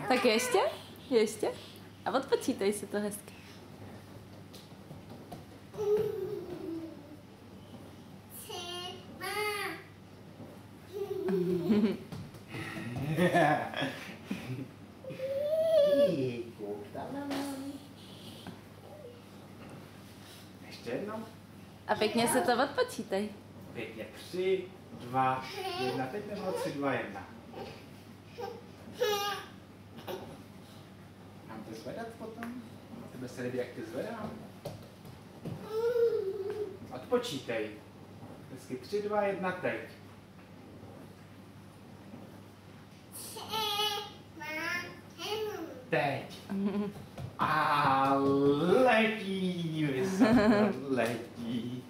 Tak ještě? Ještě? A odpočítej si to hezky. Ještě jednou. A pěkně se to odpočítej. Pěkně 3, 2, 1. Teď nebo 3, 2, 1. Mám to zvedat potom? Tebe se líbí, jak ty zvedám? Odpočítej. Hezky 3, 2, 1, teď. Teď. A letí, vysoko letí.